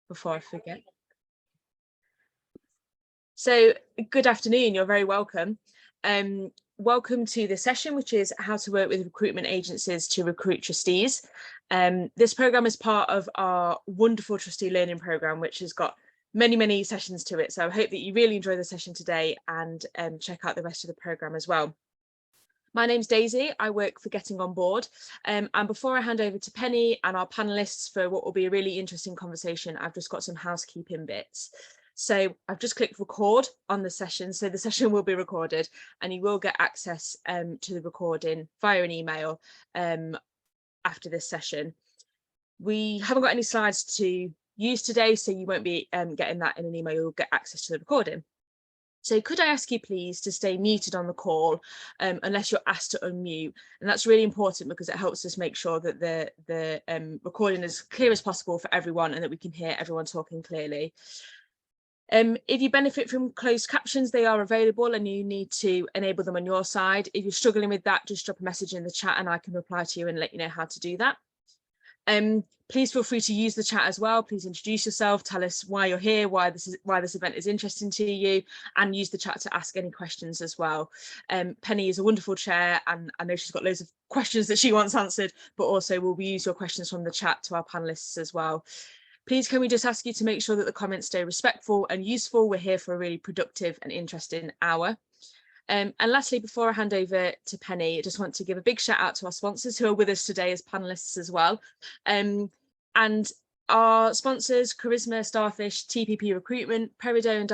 before I forget. So good afternoon, you're very welcome. Welcome to this session, which is how to work with recruitment agencies to recruit trustees. This programme is part of our wonderful trustee learning programme, which has got many sessions to it. So I hope that you really enjoy the session today and check out the rest of the programme as well. My name's Daisy, I work for Getting On Board, and before I hand over to Penny and our panellists for what will be a really interesting conversation, I've just got some housekeeping bits. So I've just clicked record on the session, so the session will be recorded and you will get access to the recording via an email after this session. We haven't got any slides to use today, so you won't be getting that in an email, you'll get access to the recording. So could I ask you please to stay muted on the call unless you're asked to unmute, and that's really important because it helps us make sure that the recording is clear as possible for everyone and that we can hear everyone talking clearly. If you benefit from closed captions, they are available and you need to enable them on your side. If you're struggling with that, just drop a message in the chat and I can reply to you and let you know how to do that. Please feel free to use the chat as well. Please introduce yourself, tell us why you're here, why this event is interesting to you, and use the chat to ask any questions as well. Penny is a wonderful chair and I know she's got loads of questions that she wants answered, but also we'll use your questions from the chat to our panelists as well. Please can we just ask you to make sure that the comments stay respectful and useful. We're here for a really productive and interesting hour. And lastly, before I hand over to Penny, I just want to give a big shout out to our sponsors who are with us today as panelists as well. And our sponsors, Charisma, Starfish, TPP Recruitment, Peridot and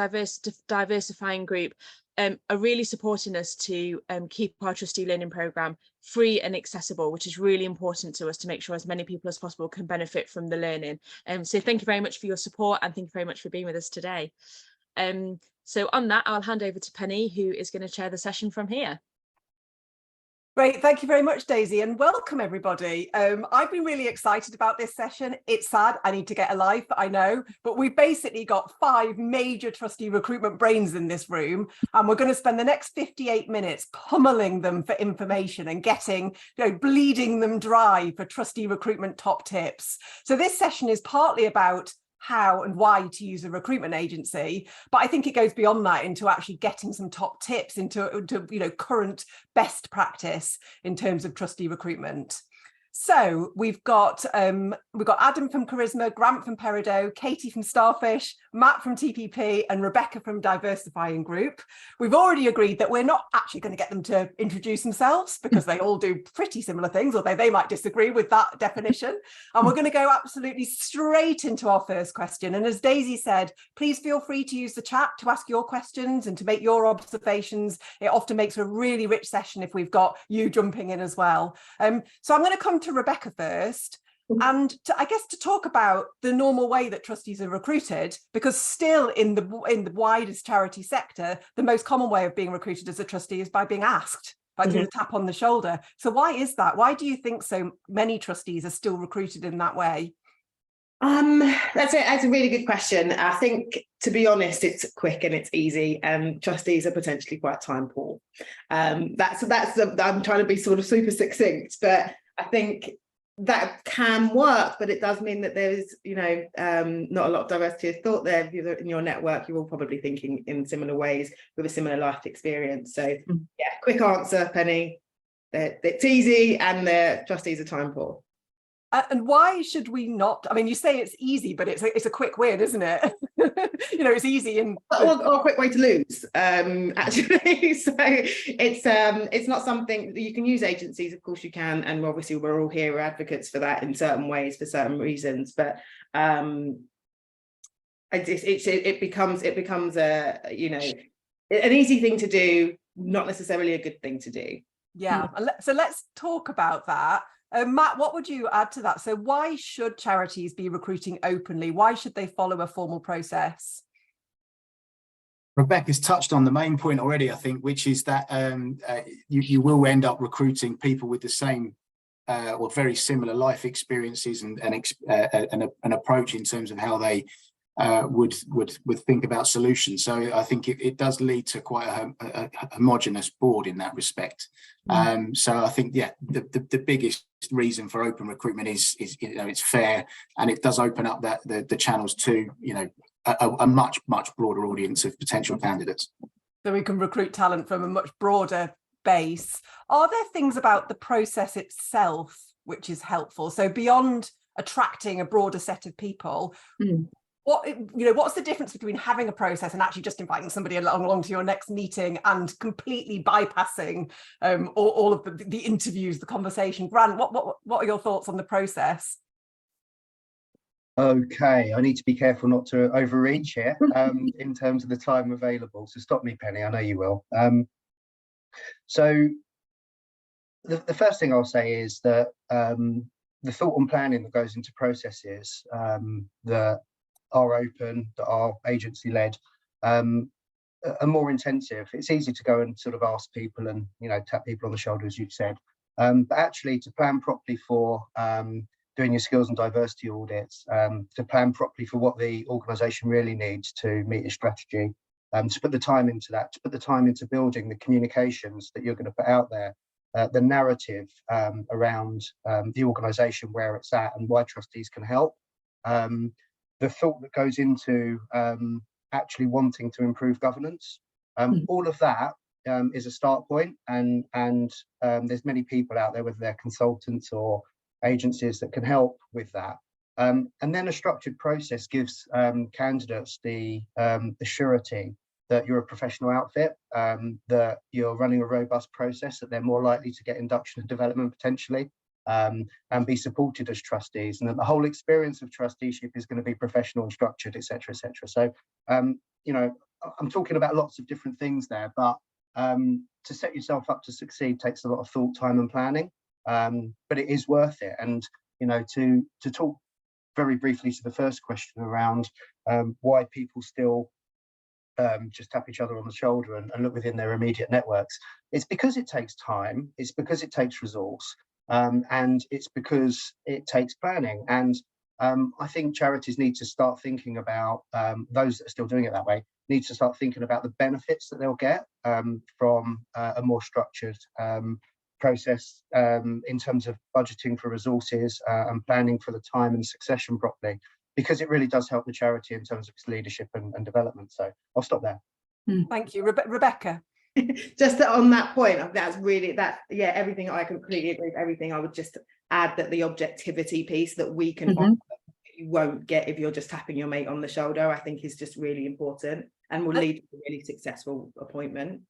Diversifying Group are really supporting us to keep our trustee learning programme free and accessible, which is really important to us to make sure as many people as possible can benefit from the learning. So thank you very much for your support and thank you very much for being with us today. So on that, I'll hand over to Penny, who is going to chair the session from here. Great, thank you very much, Daisy, and welcome everybody. I've been really excited about this session. It's sad, I need to get a life, I know, but we've basically got 5 major trustee recruitment brains in this room, and we're going to spend the next 58 minutes pummeling them for information and getting, bleeding them dry for trustee recruitment top tips. So this session is partly about how and why to use a recruitment agency, but I think it goes beyond that into actually getting some top tips into current best practice in terms of trustee recruitment. So we've got Adam from Charisma, Grant from Peridot, Katie from Starfish, Matt from TPP and Rebecca from Diversifying Group. We've already agreed that we're not actually going to get them to introduce themselves because they all do pretty similar things, although they might disagree with that definition. And we're going to go absolutely straight into our first question. And as Daisy said, please feel free to use the chat to ask your questions and to make your observations. It often makes a really rich session if we've got you jumping in as well. So I'm going to come to Rebecca first, and I guess to talk about the normal way that trustees are recruited, because still in the widest charity sector, the most common way of being recruited as a trustee is by being asked, like through a tap on the shoulder. So why is that? Why do you think so many trustees are still recruited in that way? That's a really good question. I think, to be honest, it's quick and it's easy, and trustees are potentially quite time poor. I'm trying to be sort of super succinct, but I think that can work, but it does mean that there's, not a lot of diversity of thought there. If you're in your network, you're all probably thinking in similar ways with a similar life experience. So yeah, quick answer, Penny. It's easy and the trustees are time poor. And why should we not? I mean, you say it's easy, but it's a quick win, isn't it? It's easy and or a quick way to lose. Actually, so it's not something you can use agencies. Of course, you can, and obviously we're all here advocates for that in certain ways for certain reasons. But it becomes a an easy thing to do, not necessarily a good thing to do. Yeah. So let's talk about that. Matt, what would you add to that? So why should charities be recruiting openly? Why should they follow a formal process? Rebecca's touched on the main point already, I think, which is that you will end up recruiting people with the same or very similar life experiences and an approach in terms of how they would think about solutions. So I think it does lead to quite a homogenous board in that respect. So I think, yeah, the biggest reason for open recruitment is it's fair, and it does open up the channels to a much broader audience of potential candidates. So we can recruit talent from a much broader base. Are there things about the process itself which is helpful? So beyond attracting a broader set of people, what's the difference between having a process and actually just inviting somebody along to your next meeting and completely bypassing all of the interviews, the conversation? Grant, what are your thoughts on the process? Okay, I need to be careful not to overreach here in terms of the time available. So stop me, Penny, I know you will. So the first thing I'll say is that the thought and planning that goes into processes that are open, that are agency-led, are more intensive. It's easy to go and sort of ask people and tap people on the shoulder, as you've said, but actually to plan properly for doing your skills and diversity audits, to plan properly for what the organisation really needs to meet its strategy, to put the time into that, to put the time into building the communications that you're going to put out there, the narrative around the organisation, where it's at and why trustees can help, the thought that goes into actually wanting to improve governance. All of that is a start point, and there's many people out there, whether they're consultants or agencies, that can help with that. And then a structured process gives candidates the surety that you're a professional outfit, that you're running a robust process, that they're more likely to get induction and development potentially, and be supported as trustees, and that the whole experience of trusteeship is going to be professional and structured, etc., etc. So, I'm talking about lots of different things there, but to set yourself up to succeed takes a lot of thought, time, and planning. But it is worth it. And to talk very briefly to the first question around why people still just tap each other on the shoulder and look within their immediate networks, it's because it takes time, it's because it takes resource, and it's because it takes planning. And I think charities need to start thinking about, those that are still doing it that way, need to start thinking about the benefits that they'll get from a more structured process in terms of budgeting for resources and planning for the time and succession properly, because it really does help the charity in terms of its leadership and development. So I'll stop there. Thank you. Rebecca. Just on that point, that's really everything. I completely agree with everything. I would just add that the objectivity piece that we can offer, you won't get if you're just tapping your mate on the shoulder, I think is just really important and will lead to a really successful appointment.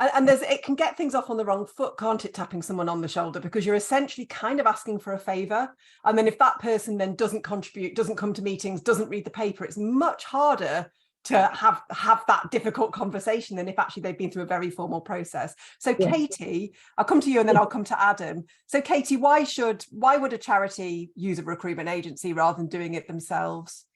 And it can get things off on the wrong foot, can't it, tapping someone on the shoulder, because you're essentially kind of asking for a favour. And then if that person then doesn't contribute, doesn't come to meetings, doesn't read the paper, it's much harder to have that difficult conversation than if actually they've been through a very formal process. So Katie, I'll come to you and then I'll come to Adam. So Katie, why would a charity use a recruitment agency rather than doing it themselves?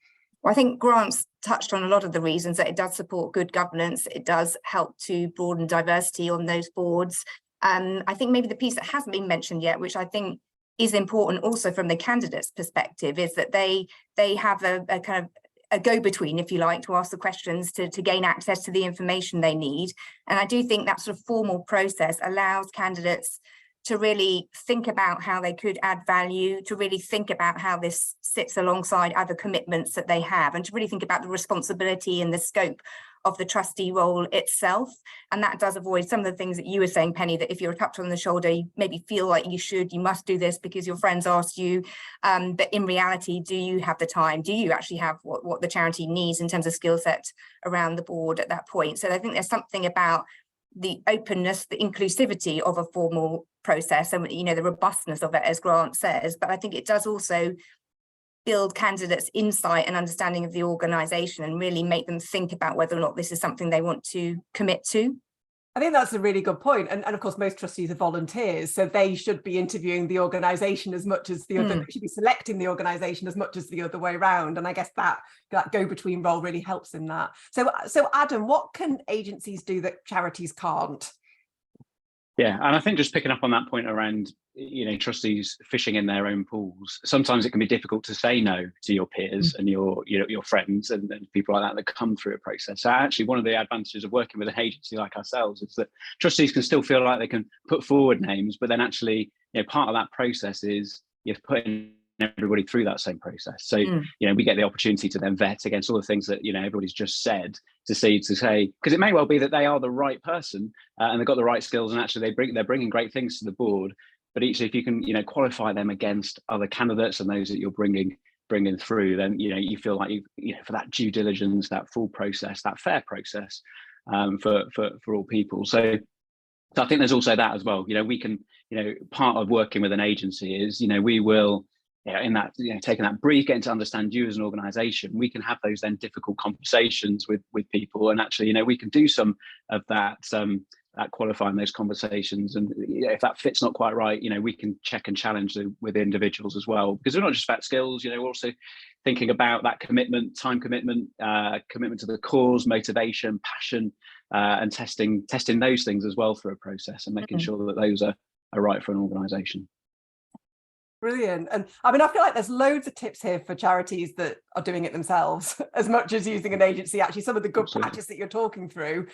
Well, I think Grant's touched on a lot of the reasons that it does support good governance. It does help to broaden diversity on those boards. I think maybe the piece that hasn't been mentioned yet, which I think is important also from the candidate's perspective, is that they have a kind of a go-between, if you like, to ask the questions, to gain access to the information they need. And I do think that sort of formal process allows candidates to really think about how they could add value, to really think about how this sits alongside other commitments that they have, and to really think about the responsibility and the scope of the trustee role itself. And that does avoid some of the things that you were saying, Penny, that if you're tapped on the shoulder, you maybe feel like you must do this because your friends asked you. But in reality, do you have the time? Do you actually have what the charity needs in terms of skill set around the board at that point? So I think there's something about the openness, the inclusivity of a formal process and, the robustness of it, as Grant says. But I think it does also build candidates' insight and understanding of the organisation and really make them think about whether or not this is something they want to commit to. I think that's a really good point. And of course, most trustees are volunteers, so they should be interviewing the organisation as much as the other, they should be selecting the organisation as much as the other way around. And I guess that go-between role really helps in that. So Adam, what can agencies do that charities can't? Yeah, and I think just picking up on that point around, trustees fishing in their own pools, sometimes it can be difficult to say no to your peers and your friends and people like that that come through a process. So actually, one of the advantages of working with an agency like ourselves is that trustees can still feel like they can put forward names, but then actually, part of that process is you're putting everybody through that same process. So, we get the opportunity to then vet against all the things that, everybody's just said to say, because it may well be that they are the right person and they've got the right skills and actually they're bringing great things to the board. But each, if you can, qualify them against other candidates and those that you're bringing through, then, you feel like for that due diligence, that full process, that fair process for all people. So I think there's also that as well. We can, part of working with an agency is, we will, in that, taking that brief, getting to understand you as an organisation, we can have those then difficult conversations with people, and actually, we can do some of that, qualifying those conversations, and if that fit's not quite right, we can check and challenge with individuals as well, because we're not just about skills. We're also thinking about that commitment, time commitment, commitment to the cause, motivation, passion, and testing those things as well through a process, and making sure that those are right for an organisation. Brilliant. And I mean, I feel like there's loads of tips here for charities that are doing it themselves, as much as using an agency. Actually, some of the good practice that you're talking through,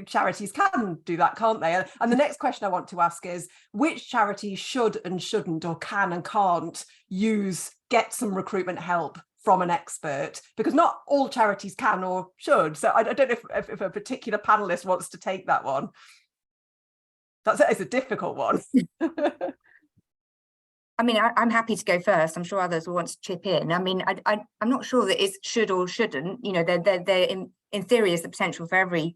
charities can do that, can't they? And the next question I want to ask is, which charities should and shouldn't, or can and can't get some recruitment help from an expert? Because not all charities can or should. So I don't know if a particular panelist wants to take that one. It's a difficult one. I mean, I'm happy to go first. I'm sure others will want to chip in. I mean, I'm not sure that it's should or shouldn't. There in theory is the potential for every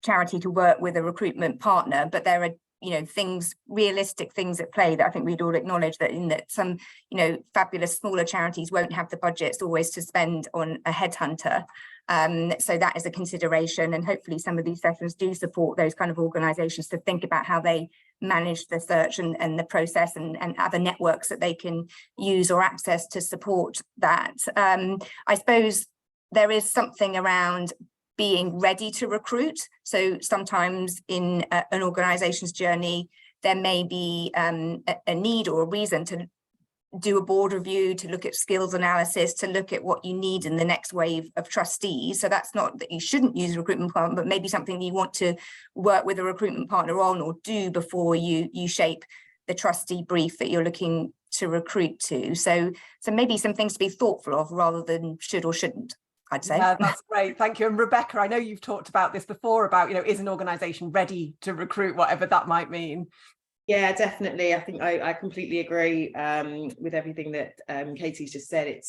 charity to work with a recruitment partner, but there are realistic things at play that I think we'd all acknowledge, that some fabulous smaller charities won't have the budgets always to spend on a headhunter. So that is a consideration, and hopefully some of these sessions do support those kind of organisations to think about how they manage the search and the process, and other networks that they can use or access to support that. I suppose there is something around being ready to recruit. So sometimes in an organisation's journey, there may be a need or a reason to do a board review, to look at skills analysis, to look at what you need in the next wave of trustees. So that's not that you shouldn't use a recruitment partner, but maybe something you want to work with a recruitment partner on or do before you shape the trustee brief that you're looking to recruit to. So maybe some things to be thoughtful of rather than should or shouldn't, I'd say. Yeah, that's great. Thank you. And Rebecca, I know you've talked about this before about, is an organisation ready to recruit, whatever that might mean? Yeah, definitely. I think I completely agree with everything that Katie's just said.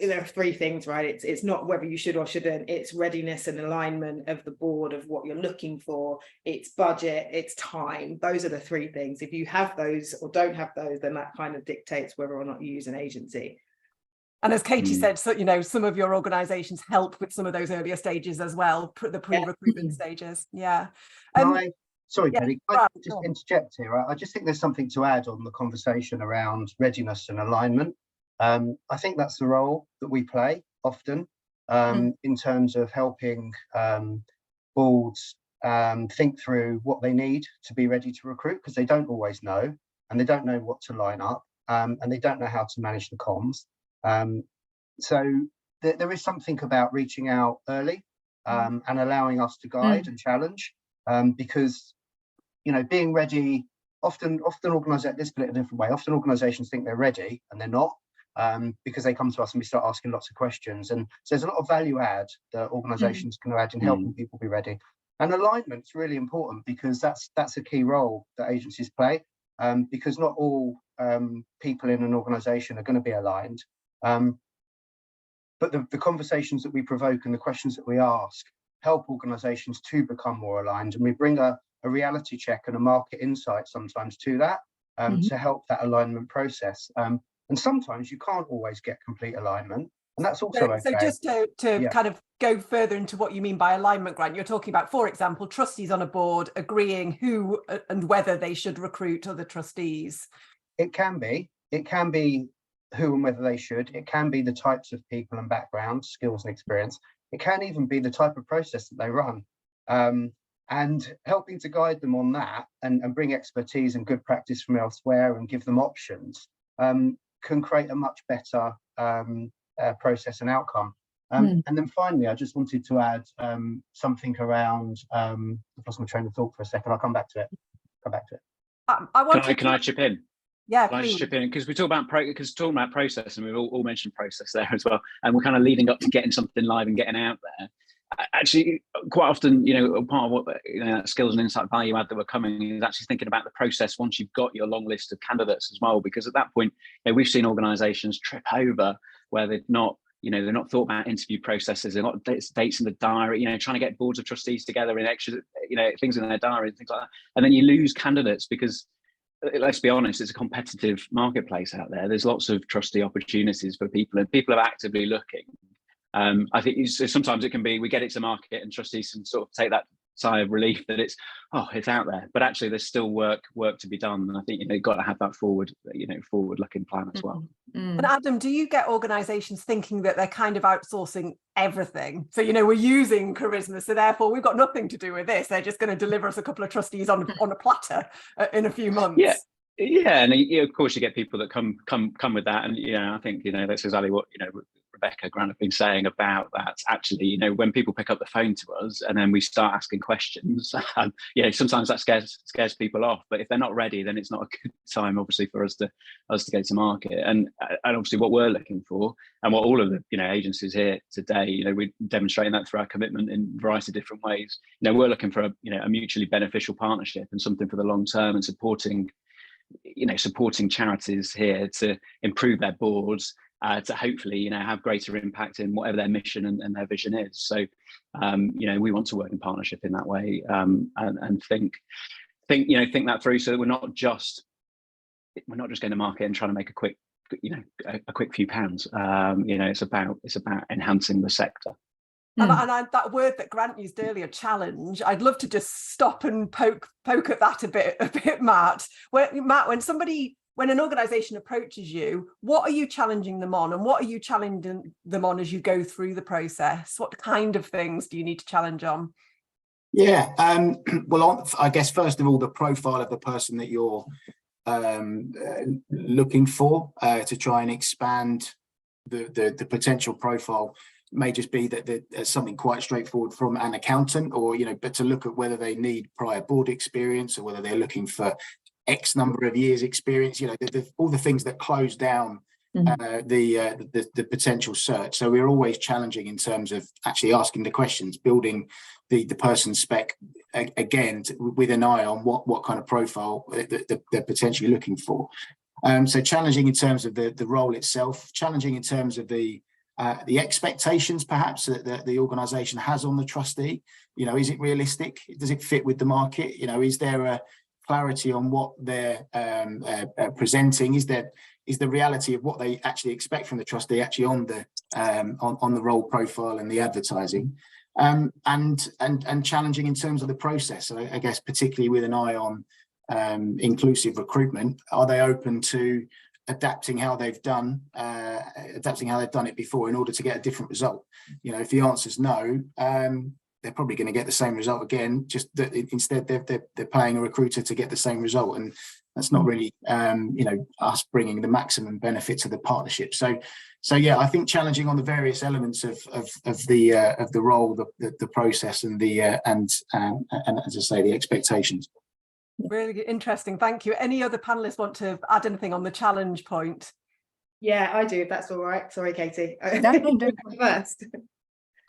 There are three things, right? It's not whether you should or shouldn't. It's readiness and alignment of the board of what you're looking for. It's budget, it's time. Those are the three things. If you have those or don't have those, then that kind of dictates whether or not you use an agency. And as Katie said, so some of your organisations help with some of those earlier stages as well, the pre-recruitment stages. Yeah. Sorry, Penny, can I just interject here? I just think there's something to add on the conversation around readiness and alignment. I think that's the role that we play often in terms of helping boards think through what they need to be ready to recruit, because they don't always know, and they don't know what to line up, and they don't know how to manage the comms. So there is something about reaching out early and allowing us to guide and challenge, because being ready, often organisations, let's put it a different way, often organisations think they're ready and they're not, because they come to us and we start asking lots of questions. And so there's a lot of value add that organisations can add in helping people be ready. And alignment's really important, because that's a key role that agencies play, because not all people in an organisation are going to be aligned. But the conversations that we provoke and the questions that we ask help organisations to become more aligned, and we bring a reality check and a market insight sometimes to that to help that alignment process. And sometimes you can't always get complete alignment, and that's also okay. So just to kind of go further into what you mean by alignment, Grant, you're talking about, for example, trustees on a board agreeing who and whether they should recruit other trustees. It can be who and whether they should. It can be the types of people and backgrounds, skills and experience. It can even be the type of process that they run. And helping to guide them on that and bring expertise and good practice from elsewhere and give them options can create a much better process and outcome. And then finally, I just wanted to add something around, I've lost my train of thought for a second, I'll come back to it. Can I chip in? Yeah, Can I please. just chip in? Because we talk about talking about process, and we've all mentioned process there as well, and we're kind of leading up to getting something live and getting out there. Actually, quite often, part of what that skills and insight value add that we're coming is actually thinking about the process once you've got your long list of candidates as well, because at that point, we've seen organisations trip over where they've not, they're not thought about interview processes, they've got dates in the diary, trying to get boards of trustees together in extra, things in their diary and things like that, and then you lose candidates because, let's be honest, it's a competitive marketplace out there. There's lots of trustee opportunities for people, and people are actively looking. I think sometimes it can be we get it to market and trustees can sort of take that sigh of relief that it's out there, but actually there's still work to be done, and I think you've got to have that forward looking plan as well. And Adam, do you get organisations thinking that they're kind of outsourcing everything? So we're using charisma, so therefore we've got nothing to do with this. They're just going to deliver us a couple of trustees on a platter in a few months. Yeah, and of course you get people that come with that, and I think that's exactly what Rebecca Grant have been saying about that. Actually, when people pick up the phone to us and then we start asking questions, sometimes that scares people off. But if they're not ready, then it's not a good time, obviously, for us to go to market. And obviously, what we're looking for, and what all of the agencies here today, we're demonstrating that through our commitment in a variety of different ways. We're looking for a mutually beneficial partnership and something for the long term, and supporting charities here to improve their boards, to hopefully have greater impact in whatever their mission and their vision is. So we want to work in partnership in that way, and think that through, so that we're not just going to market and trying to make a quick few pounds. It's about enhancing the sector. And that word that Grant used earlier, challenge, I'd love to just stop and poke at that a bit, Matt. When an organisation approaches you, what are you challenging them on, and what are you challenging them on as you go through the process? What kind of things do you need to challenge on? Yeah, well, I guess first of all, the profile of the person that you're looking for to try and expand the potential profile may just be that something quite straightforward from an accountant, or but to look at whether they need prior board experience or whether they're looking for X number of years experience, all the things that close down the potential search. So we're always challenging in terms of actually asking the questions, building the person's spec again with an eye on what kind of profile they're potentially looking for. So challenging in terms of the role itself, challenging in terms of the expectations perhaps that the organisation has on the trustee. Is it realistic? Does it fit with the market? Is there a clarity on what they're presenting? Is the reality of what they actually expect from the trustee actually on the role profile and the advertising, and challenging in terms of the process. So I guess particularly with an eye on inclusive recruitment, are they open to adapting how they've done it before in order to get a different result? If the answer is no, they're probably going to get the same result again, just that instead they're paying a recruiter to get the same result, and that's not really us bringing the maximum benefit to the partnership. So yeah, I think challenging on the various elements of the role, the process, and and as I say, the expectations. Really interesting, thank you. Any other panelists want to add anything on the challenge point? Yeah, I do, if that's all right. Sorry, Katie. No. First.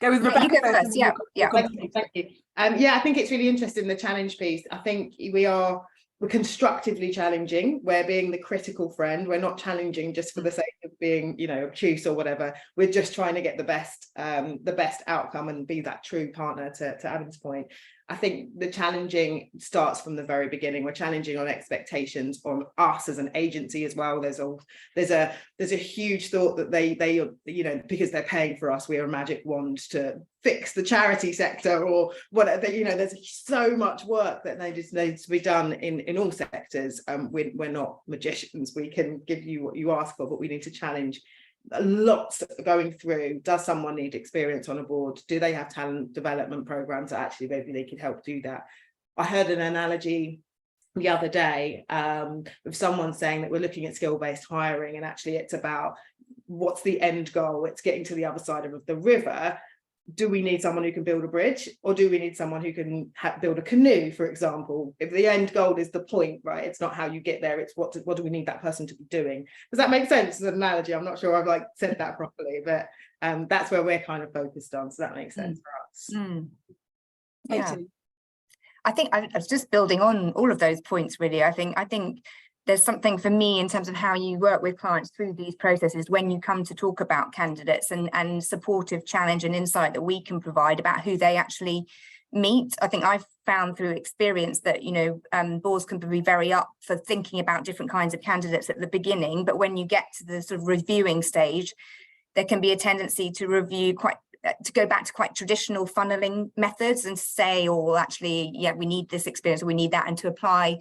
Go with Rebecca. You go first. Yeah. Thank you. I think it's really interesting, the challenge piece. I think we're constructively challenging. We're being the critical friend. We're not challenging just for the sake of being, obtuse or whatever. We're just trying to get the best outcome and be that true partner, to Adam's point. I think the challenging starts from the very beginning. We're challenging on expectations on us as an agency as well. There's a huge thought that they because they're paying for us, we are a magic wand to fix the charity sector or whatever. There's so much work that needs to be done in all sectors. We're not magicians. We can give you what you ask for, but we need to challenge lots going through. Does someone need experience on a board? Do they have talent development programs that actually maybe they could help do that? I heard an analogy the other day with someone saying that we're looking at skill-based hiring, and actually it's about what's the end goal. It's getting to the other side of the river. Do we need someone who can build a bridge, or do we need someone who can build a canoe, for example? If the end goal is the point, right, it's not how you get there, it's what do we need that person to be doing. Does that make sense as an analogy? I'm not sure I've like said that properly, but that's where we're kind of focused on, so that makes sense for us. Yeah, I think I was just building on all of those points, really. I think there's something for me in terms of how you work with clients through these processes when you come to talk about candidates, and supportive challenge and insight that we can provide about who they actually meet. I think I've found through experience that, you know, boards can be very up for thinking about different kinds of candidates at the beginning, but when you get to the sort of reviewing stage, there can be a tendency to go back to quite traditional funneling methods and say, oh, actually, yeah, we need this experience, or we need that, and to apply,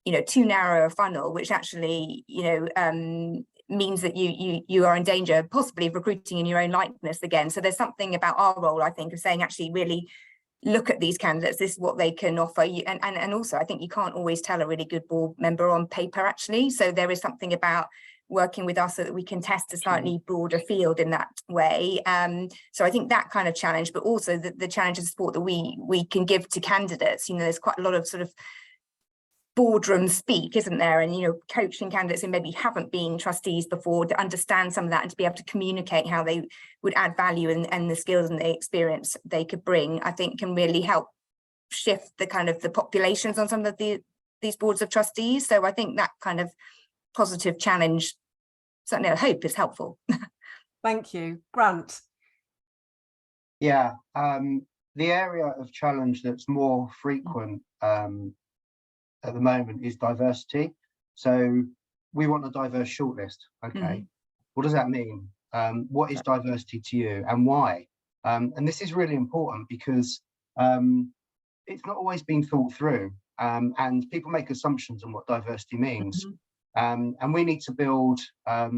you know, too narrow a funnel, which actually, you know, means that you are in danger possibly of recruiting in your own likeness again. So there's something about our role, I think, of saying, actually really look at these candidates, this is what they can offer you. And also, I think you can't always tell a really good board member on paper, actually. So there is something about working with us so that we can test a slightly broader field in that way. So I think that kind of challenge, but also the challenge and support that we can give to candidates. You know, there's quite a lot of sort of boardroom speak, isn't there? And, you know, coaching candidates who maybe haven't been trustees before to understand some of that and to be able to communicate how they would add value and the skills and the experience they could bring, I think can really help shift the kind of the populations on some of these boards of trustees. So I think that kind of positive challenge, certainly I hope, is helpful. Thank you. Grant. Yeah, the area of challenge that's more frequent at the moment is diversity. So we want a diverse shortlist. Okay, what does that mean? What is diversity to you, and why? And this is really important because it's not always been thought through, and people make assumptions on what diversity means. And we need to build a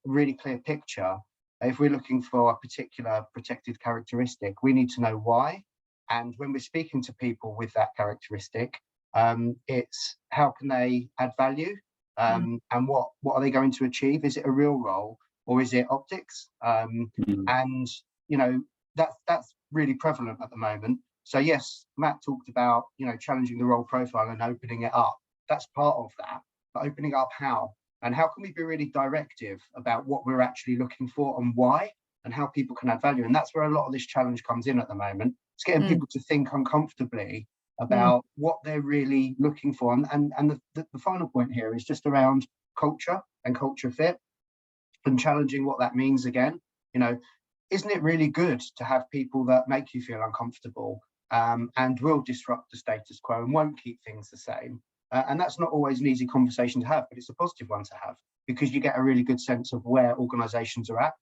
really clear picture. If we're looking for a particular protected characteristic, we need to know why. And when we're speaking to people with that characteristic, it's how can they add value, and what are they going to achieve? Is it a real role, or is it optics? And you know, that's really prevalent at the moment. So yes, Matt talked about, you know, challenging the role profile and opening it up. That's part of that, but opening up how, and how can we be really directive about what we're actually looking for and why, and how people can add value. And that's where a lot of this challenge comes in at the moment. It's getting people to think uncomfortably about what they're really looking for. And the final point here is just around culture and culture fit, and challenging what that means again. You know, isn't it really good to have people that make you feel uncomfortable, and will disrupt the status quo and won't keep things the same? And that's not always an easy conversation to have, but it's a positive one to have, because you get a really good sense of where organisations are at.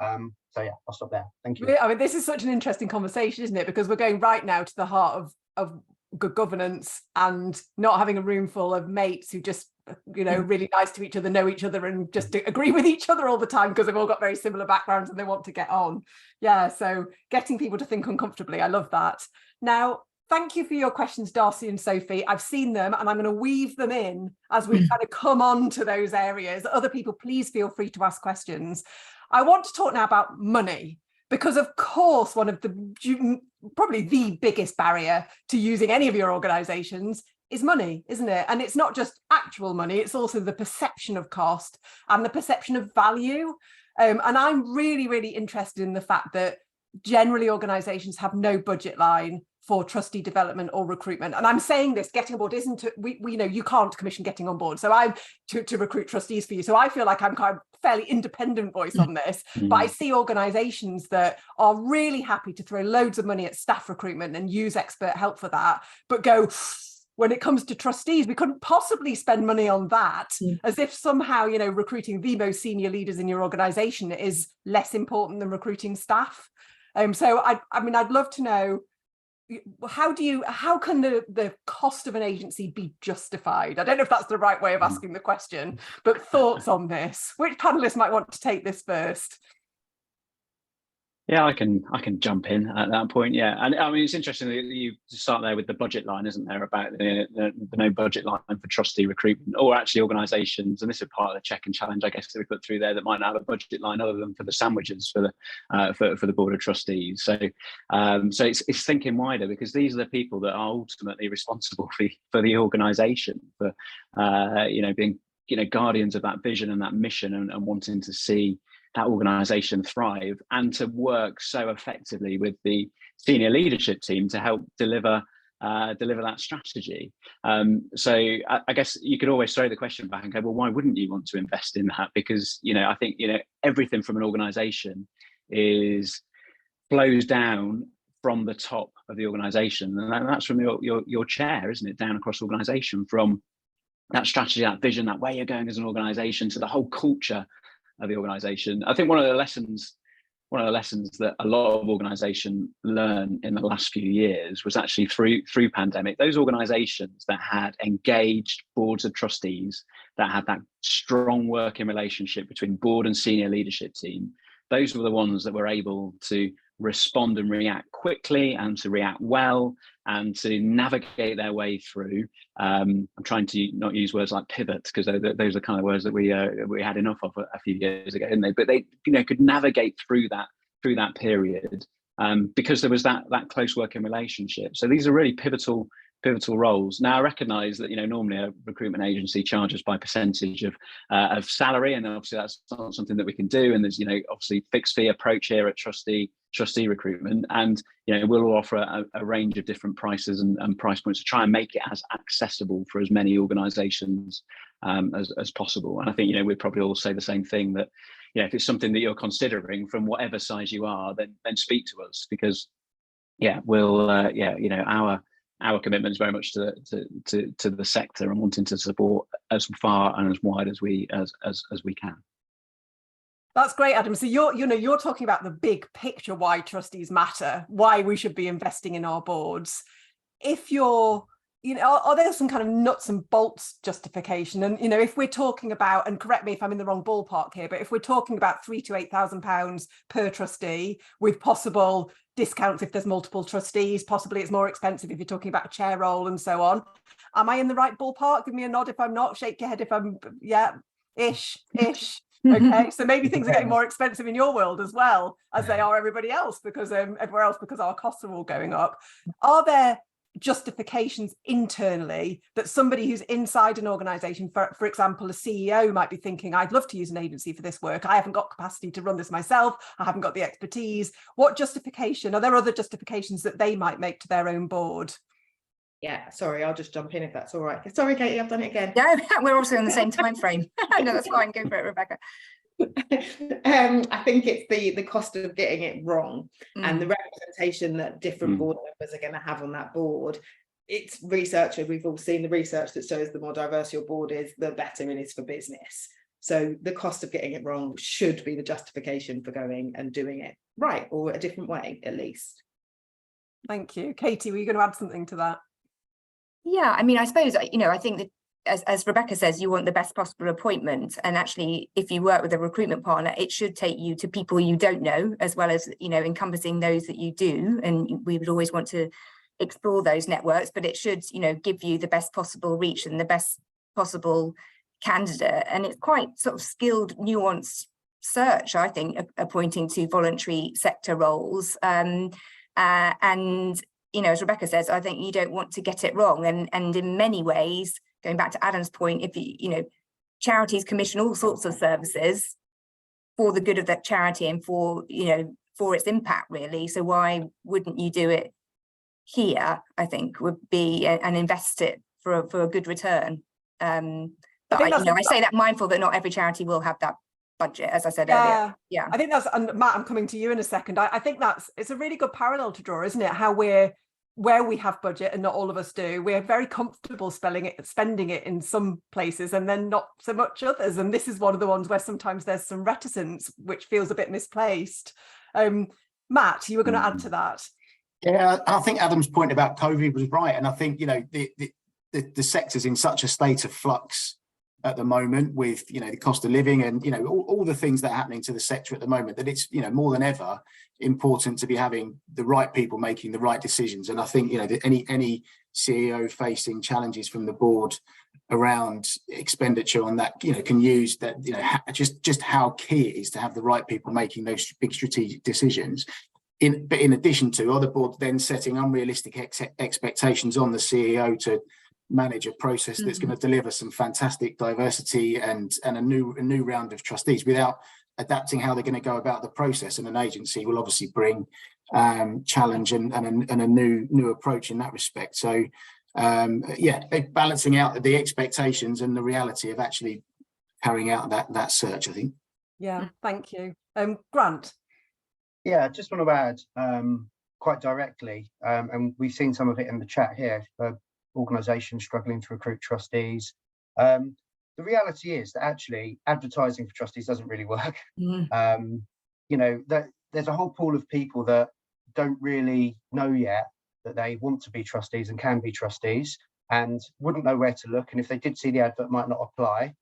So yeah, I'll stop there. Thank you. I mean, this is such an interesting conversation, isn't it? Because we're going right now to the heart of good governance, and not having a room full of mates who just, you know, really nice to each other, know each other, and just agree with each other all the time because they've all got very similar backgrounds and they want to get on. Yeah, so getting people to think uncomfortably, I love that. Now, thank you for your questions, Darcy and Sophie. I've seen them, and I'm going to weave them in as we kind of come on to those areas. Other people, please feel free to ask questions. I want to talk now about money, because of course, one of the, probably the biggest barrier to using any of your organisations is money, isn't it? And it's not just actual money, it's also the perception of cost and the perception of value. And I'm really, really interested in the fact that generally organisations have no budget line for trustee development or recruitment. And I'm saying this, getting on board isn't, we know you can't commission getting on board. So I'm to recruit trustees for you. So I feel like I'm kind of fairly independent voice on this, but I see organisations that are really happy to throw loads of money at staff recruitment and use expert help for that, but go, when it comes to trustees, we couldn't possibly spend money on that, as if somehow, you know, recruiting the most senior leaders in your organisation is less important than recruiting staff. So I mean, I'd love to know, how can the cost of an agency be justified? I don't know if that's the right way of asking the question, but thoughts on this? Which panelists might want to take this first? Yeah, I can jump in at that point. Yeah, and I mean it's interesting that you start there with the budget line, isn't there, about the no budget line for trustee recruitment, or actually organisations, and this is part of the check and challenge, I guess, that we put through there, that might not have a budget line other than for the sandwiches for the board of trustees. So it's thinking wider, because these are the people that are ultimately responsible for the organisation, for being guardians of that vision and that mission, and wanting to see that organisation thrive, and to work so effectively with the senior leadership team to help deliver that strategy. So I guess you could always throw the question back and go, well, why wouldn't you want to invest in that? Because I think everything from an organisation flows down from the top of the organisation, and that's from your chair, isn't it, down across the organisation, from that strategy, that vision, that way you're going as an organisation, to the whole culture of the organisation. I think one of the lessons that a lot of organisations learn in the last few years was actually through pandemic. Those organisations that had engaged boards of trustees, that had that strong working relationship between board and senior leadership team, those were the ones that were able to respond and react quickly, and to react well, and to navigate their way through. I'm trying to not use words like pivot, because those are kind of words that we had enough of a few years ago, didn't they? But they could navigate through that period, because there was that close working relationship. So these are really pivotal roles. Now I recognise that normally a recruitment agency charges by percentage of salary, and obviously that's not something that we can do. And there's obviously fixed fee approach here at Trustee Recruitment, and we'll offer a range of different prices and price points to try and make it as accessible for as many organisations as possible. And I think we'd probably all say the same thing, that if it's something that you're considering, from whatever size you are, then speak to us, because we'll our commitment is very much to the sector, and wanting to support as far and as wide as we can. That's great, Adam. So you're talking about the big picture, why trustees matter, why we should be investing in our boards. If you're, are there some kind of nuts and bolts justification? And if we're talking about, and correct me if I'm in the wrong ballpark here, but if we're talking about £3,000 to £8,000 per trustee, with possible discounts if there's multiple trustees, possibly it's more expensive if you're talking about a chair role and so on. Am I in the right ballpark? Give me a nod if I'm not. Shake your head if I'm, ish. Okay, so maybe things are getting more expensive in your world as well as they are everybody else, because everywhere else, because our costs are all going up. Are there justifications internally that somebody who's inside an organisation, for example, a CEO might be thinking, I'd love to use an agency for this work, I haven't got capacity to run this myself, I haven't got the expertise. What justification, are there other justifications that they might make to their own board? Yeah, sorry, I'll just jump in if that's all right. Sorry, Katie, I've done it again. No, we're also in the same time frame. No, that's fine. Go for it, Rebecca. I think it's the cost of getting it wrong, and the representation that different board members are going to have on that board. It's research, we've all seen the research that shows the more diverse your board is, the better it is for business. So the cost of getting it wrong should be the justification for going and doing it right, or a different way at least. Thank you. Katie, were you going to add something to that? Yeah, I mean, I suppose, I think that as Rebecca says, you want the best possible appointment. And actually, if you work with a recruitment partner, it should take you to people you don't know, as well as, encompassing those that you do. And we would always want to explore those networks, but it should, give you the best possible reach and the best possible candidate. And it's quite sort of skilled, nuanced search, I think, appointing to voluntary sector roles. And as Rebecca says, I think you don't want to get it wrong. And in many ways, going back to Adam's point, if charities commission all sorts of services for the good of that charity and for its impact, really. So why wouldn't you do it here? I think would be and invest it for a good return. But I say that mindful that not every charity will have that budget, as I said earlier. Yeah, I think that's, and Matt, I'm coming to you in a second. I think it's a really good parallel to draw, isn't it? How where we have budget, and not all of us do, we're very comfortable spending it in some places and then not so much others. And this is one of the ones where sometimes there's some reticence, which feels a bit misplaced. Matt, you were going to add to that. Yeah, I think Adam's point about COVID was right, and I think the sector's in such a state of flux at the moment with the cost of living and all the things that are happening to the sector at the moment, that it's more than ever important to be having the right people making the right decisions. And I think that any CEO facing challenges from the board around expenditure on that can use that just how key it is to have the right people making those big strategic decisions. But in addition to other boards then setting unrealistic expectations on the CEO to manage a process that's going to deliver some fantastic diversity and a new round of trustees without adapting how they're going to go about the process. And an agency will obviously bring challenge and a new approach in that respect. So balancing out the expectations and the reality of actually carrying out that search, I think. Yeah, thank you. Grant. Yeah, I just want to add quite directly, and we've seen some of it in the chat here, organisations struggling to recruit trustees. The reality is that actually advertising for trustees doesn't really work. That there's a whole pool of people that don't really know yet that they want to be trustees and can be trustees and wouldn't know where to look, and if they did see the advert might not apply.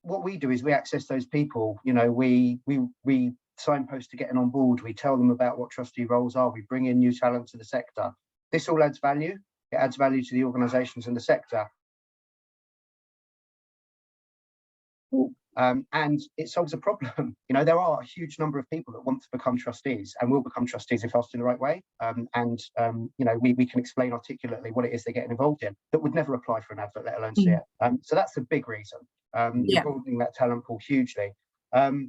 What we do is we access those people. We signpost to getting on board. We tell them about what trustee roles are. We bring in new talent to the sector. This all adds value. It adds value to the organisations in the sector. And it solves a problem. There are a huge number of people that want to become trustees and will become trustees if asked in the right way. We can explain articulately what it is they're getting involved in that would never apply for an advert, let alone see it. So that's a big reason. You're broadening that talent pool hugely. Okay,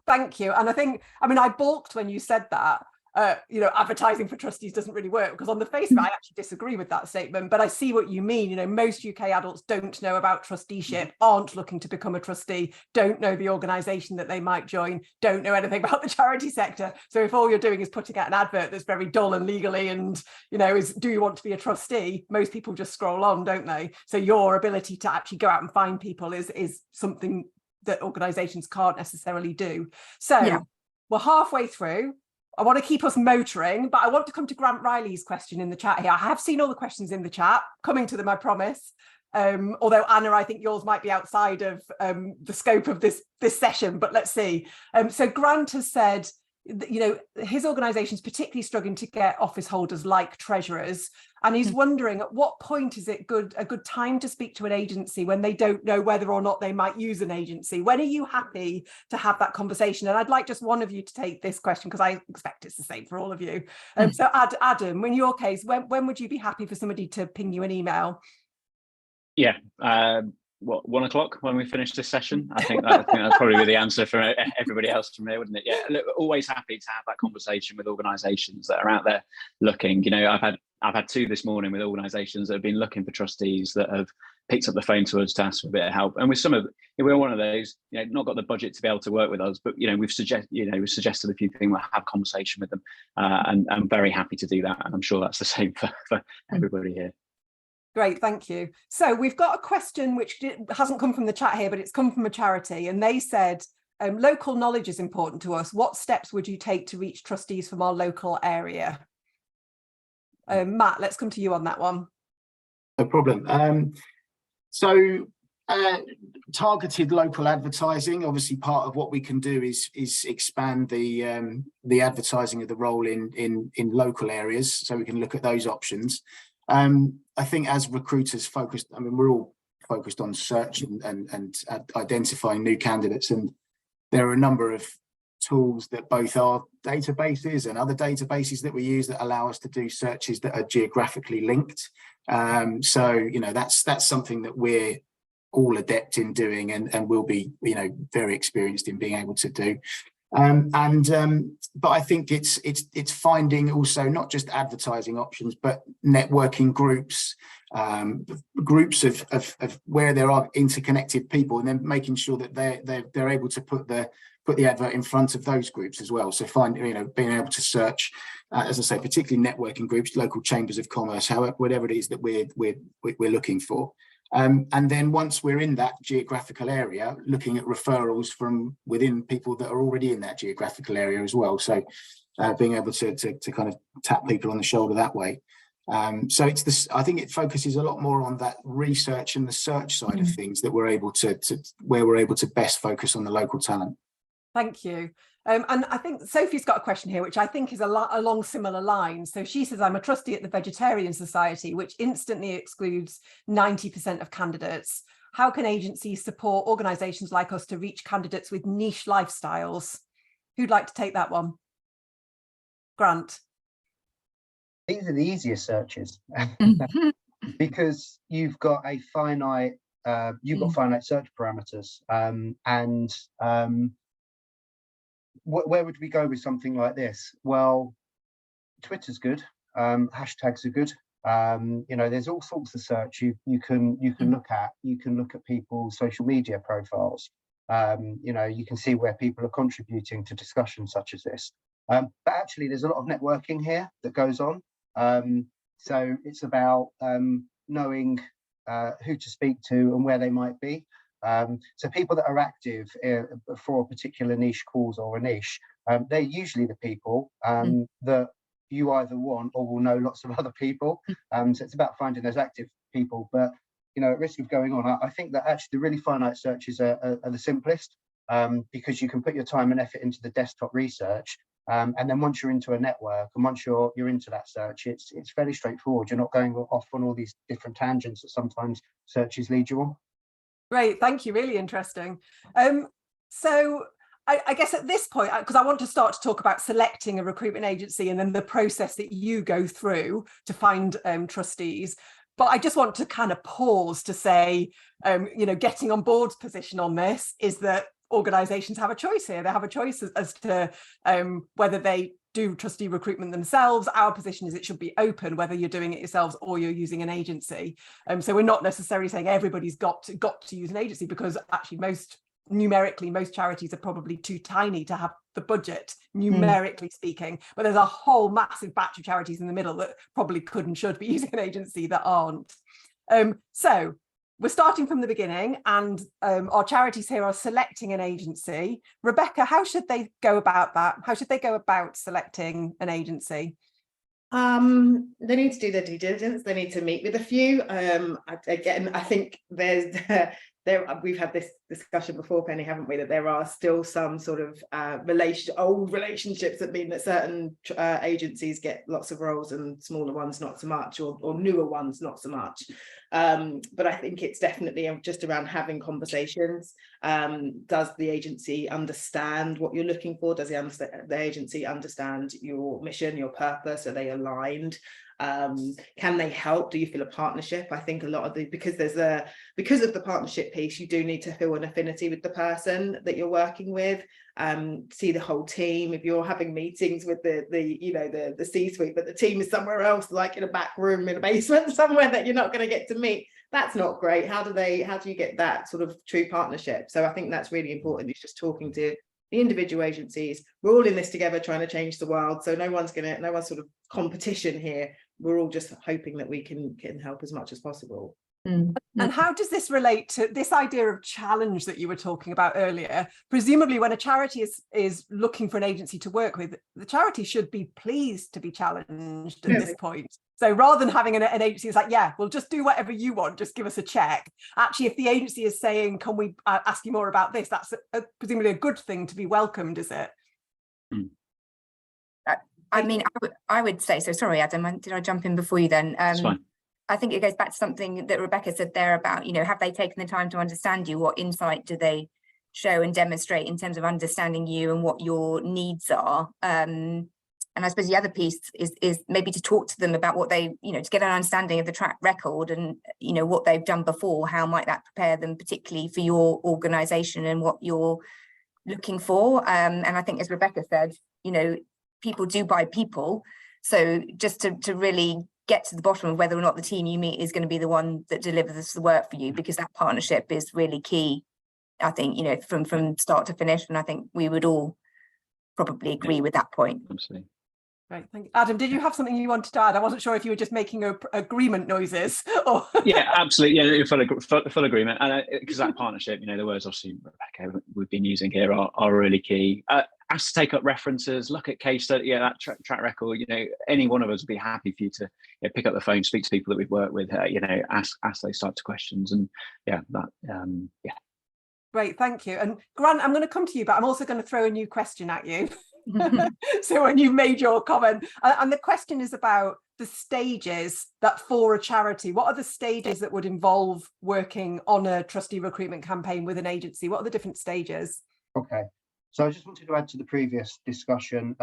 thank you. And I balked when you said that. Advertising for trustees doesn't really work, because on the face of it, I actually disagree with that statement, but I see what you mean. Most UK adults don't know about trusteeship, aren't looking to become a trustee, don't know the organisation that they might join, don't know anything about the charity sector. So if all you're doing is putting out an advert that's very dull and legally and, is do you want to be a trustee? Most people just scroll on, don't they? So your ability to actually go out and find people is something that organisations can't necessarily do. So we're halfway through. I want to keep us motoring, but I want to come to Grant Riley's question in the chat here. I have seen all the questions in the chat, coming to them, I promise. Although Anna, I think yours might be outside of the scope of this session, but let's see. So Grant has said, his organisation's particularly struggling to get office holders like treasurers, and he's wondering at what point is it a good time to speak to an agency when they don't know whether or not they might use an agency? When are you happy to have that conversation? And I'd like just one of you to take this question, because I expect it's the same for all of you. So Adam, in your case, when would you be happy for somebody to ping you an email? Yeah. 1 o'clock when we finish this session? I think that's probably the answer for everybody else from there, wouldn't it? Yeah, look, always happy to have that conversation with organisations that are out there looking. I've had 2 this morning with organisations that have been looking for trustees that have picked up the phone to us to ask for a bit of help. And with some of, we're one of those, not got the budget to be able to work with us, but we've suggested a few things. We'll have conversation with them, and I'm very happy to do that. And I'm sure that's the same for everybody here. Great, thank you. So we've got a question which hasn't come from the chat here, but it's come from a charity, and they said, local knowledge is important to us. What steps would you take to reach trustees from our local area? Matt, let's come to you on that one. No problem. Targeted local advertising, obviously part of what we can do is expand the advertising of the role in local areas, so we can look at those options. I think as recruiters we're all focused on search and identifying new candidates, and there are a number of tools that both are databases and other databases that we use that allow us to do searches that are geographically linked. That's something that we're all adept in doing and will be very experienced in being able to do. But I think it's finding also not just advertising options, but networking groups, groups of where there are interconnected people, and then making sure that they're able to put the advert in front of those groups as well. So being able to search, as I say, particularly networking groups, local chambers of commerce, whatever it is that we're looking for. And then once we're in that geographical area, looking at referrals from within people that are already in that geographical area as well. So being able to kind of tap people on the shoulder that way. So it's this, I think it focuses a lot more on that research and the search side of things that we're able where we're able to best focus on the local talent. Thank you. And I think Sophie's got a question here, which I think is along similar lines. So she says, I'm a trustee at the Vegetarian Society, which instantly excludes 90% of candidates. How can agencies support organisations like us to reach candidates with niche lifestyles? Who'd like to take that one? Grant. These are the easiest searches because you've got a finite, finite search parameters, where would we go with something like this? Well, Twitter's good. Hashtags are good. You know, there's all sorts of search you can look at. You can look at people's social media profiles. You know, you can see where people are contributing to discussions such as this. But actually, there's a lot of networking here that goes on. So it's about knowing who to speak to and where they might be. So people that are active for a particular niche cause or a niche, they're usually the people that you either want or will know lots of other people. So it's about finding those active people. But, you know, at risk of going on, I think that actually the really finite searches are the simplest, because you can put your time and effort into the desktop research. And then once you're into a network and once you're into that search, it's fairly straightforward. You're not going off on all these different tangents that sometimes searches lead you on. Great, thank you, really interesting. So I guess at this point, because I want to start to talk about selecting a recruitment agency and then the process that you go through to find trustees. But I just want to kind of pause to say, you know, getting on board's position on this is that organisations have a choice here. They have a choice as to whether they do trustee recruitment themselves. Our position is it should be open, whether you're doing it yourselves or you're using an agency. So we're not necessarily saying everybody's got to use an agency, because actually numerically most charities are probably too tiny to have the budget, numerically speaking. But there's a whole massive batch of charities in the middle that probably could and should be using an agency that aren't. So we're starting from the beginning, and our charities here are selecting an agency. Rebecca, how should they go about that? How should they go about selecting an agency? They need to do their due diligence. They need to meet with a few. Again, I think we've had this discussion before, Penny, haven't we, that there are still some sort of old relationships that mean that certain agencies get lots of roles and smaller ones not so much, or newer ones not so much. But I think it's definitely just around having conversations. Does the agency understand what you're looking for? Does the agency understand your mission, your purpose? Are they aligned? Can they help? Do you feel a partnership? I think a lot of because of the partnership piece, you do need to feel an affinity with the person that you're working with. See the whole team. If you're having meetings with the C-suite, but the team is somewhere else, like in a back room in a basement somewhere that you're not going to get to meet, that's not great. How do you get that sort of true partnership? So I think that's really important. It's just talking to the individual agencies. We're all in this together, trying to change the world. So no one's sort of competition here. We're all just hoping that we can help as much as possible. And how does this relate to this idea of challenge that you were talking about earlier? Presumably when a charity is looking for an agency to work with, the charity should be pleased to be challenged at this point. So rather than having an agency that's like, yeah, we'll just do whatever you want, just give us a check. Actually, if the agency is saying, can we ask you more about this, that's presumably a good thing to be welcomed, is it? I mean, I would say so. Sorry, Adam, did I jump in before you then? That's fine. I think it goes back to something that Rebecca said there about, you know, have they taken the time to understand you? What insight do they show and demonstrate in terms of understanding you and what your needs are? And I suppose the other piece is maybe to talk to them about what they, you know, to get an understanding of the track record and, you know, what they've done before. How might that prepare them, particularly for your organisation and what you're looking for? And I think, as Rebecca said, you know, people do buy people. So just to really get to the bottom of whether or not the team you meet is going to be the one that delivers the work for you, because that partnership is really key, I think, you know, from start to finish. And I think we would all probably agree with that point. Absolutely. Right, thank you. Adam, did you have something you wanted to add? I wasn't sure if you were just making agreement noises or... Yeah, absolutely. Yeah, full agreement. And because that partnership, the words obviously Rebecca we've been using here are really key. Ask to take up references, look at case study, that track record. Any one of us would be happy for you to pick up the phone, speak to people that we've worked with. Ask those types of questions, and Great, thank you. And Grant, I'm going to come to you, but I'm also going to throw a new question at you. So when you made your comment, and the question is about the stages that for a charity, what are the stages that would involve working on a trustee recruitment campaign with an agency? What are the different stages? Okay, so I just wanted to add to the previous discussion,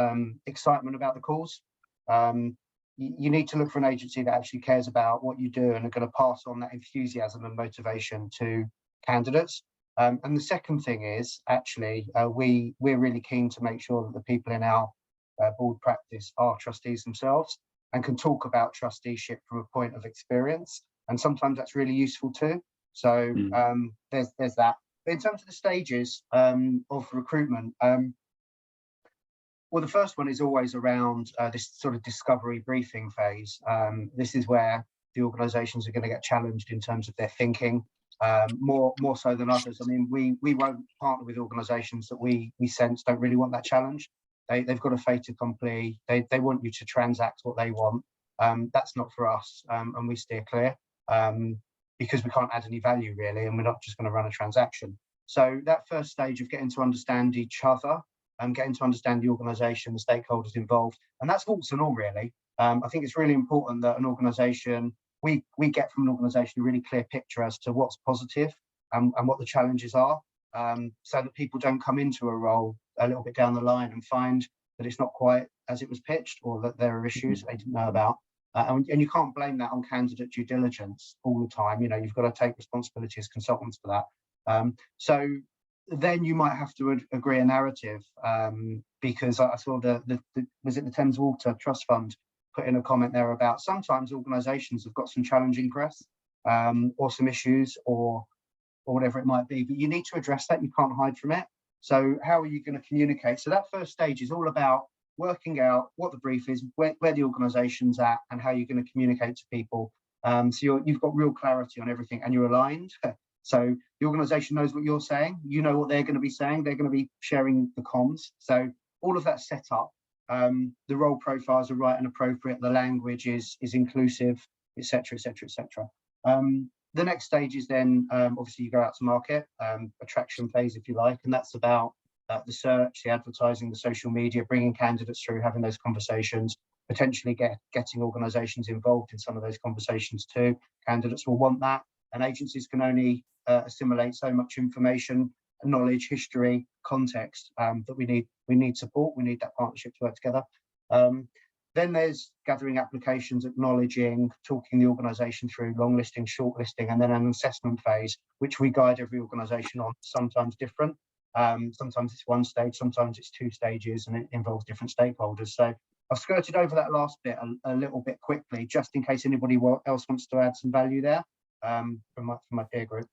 excitement about the cause. You need to look for an agency that actually cares about what you do and are going to pass on that enthusiasm and motivation to candidates. And the second thing is actually we're really keen to make sure that the people in our board practice are trustees themselves and can talk about trusteeship from a point of experience, and sometimes that's really useful too. So there's that. But in terms of the stages of recruitment, well, the first one is always around this sort of discovery briefing phase. This is where the organisations are going to get challenged in terms of their thinking. More so than others. I mean, we won't partner with organisations that we sense don't really want that challenge. They've got a fait accompli. They want you to transact what they want. That's not for us, and we steer clear because we can't add any value really, and we're not just going to run a transaction. So that first stage of getting to understand each other and getting to understand the organisation, the stakeholders involved, and that's warts and all really. I think it's really important that an organisation we get from an organisation a really clear picture as to what's positive and what the challenges are, so that people don't come into a role a little bit down the line and find that it's not quite as it was pitched, or that there are issues they didn't know about. And you can't blame that on candidate due diligence all the time. You've got to take responsibility as consultants for that. So then you might have to agree a narrative, because I saw was it the Thames Water Trust Fund put in a comment there about sometimes organisations have got some challenging press or some issues or whatever it might be, but you need to address that. You can't hide from it. So how are you going to communicate? So that first stage is all about working out what the brief is, where the organisation's at, and how you're going to communicate to people. So you've got real clarity on everything and you're aligned. So the organisation knows what you're saying, you know what they're going to be saying, they're going to be sharing the comms. So all of that's set up. The role profiles are right and appropriate, the language is inclusive, etc., etc., etc. The next stage is then obviously you go out to market, attraction phase if you like, and that's about the search, the advertising, the social media, bringing candidates through, having those conversations, potentially getting organisations involved in some of those conversations too. Candidates will want that, and agencies can only assimilate so much information, knowledge, history, context that we need support. We need that partnership to work together. Then there's gathering applications, acknowledging, talking the organisation through, long listing, short listing, and then an assessment phase, which we guide every organisation on, sometimes different. Sometimes it's one stage, sometimes it's two stages, and it involves different stakeholders. So I've skirted over that last bit a little bit quickly, just in case anybody else wants to add some value there from my peer group.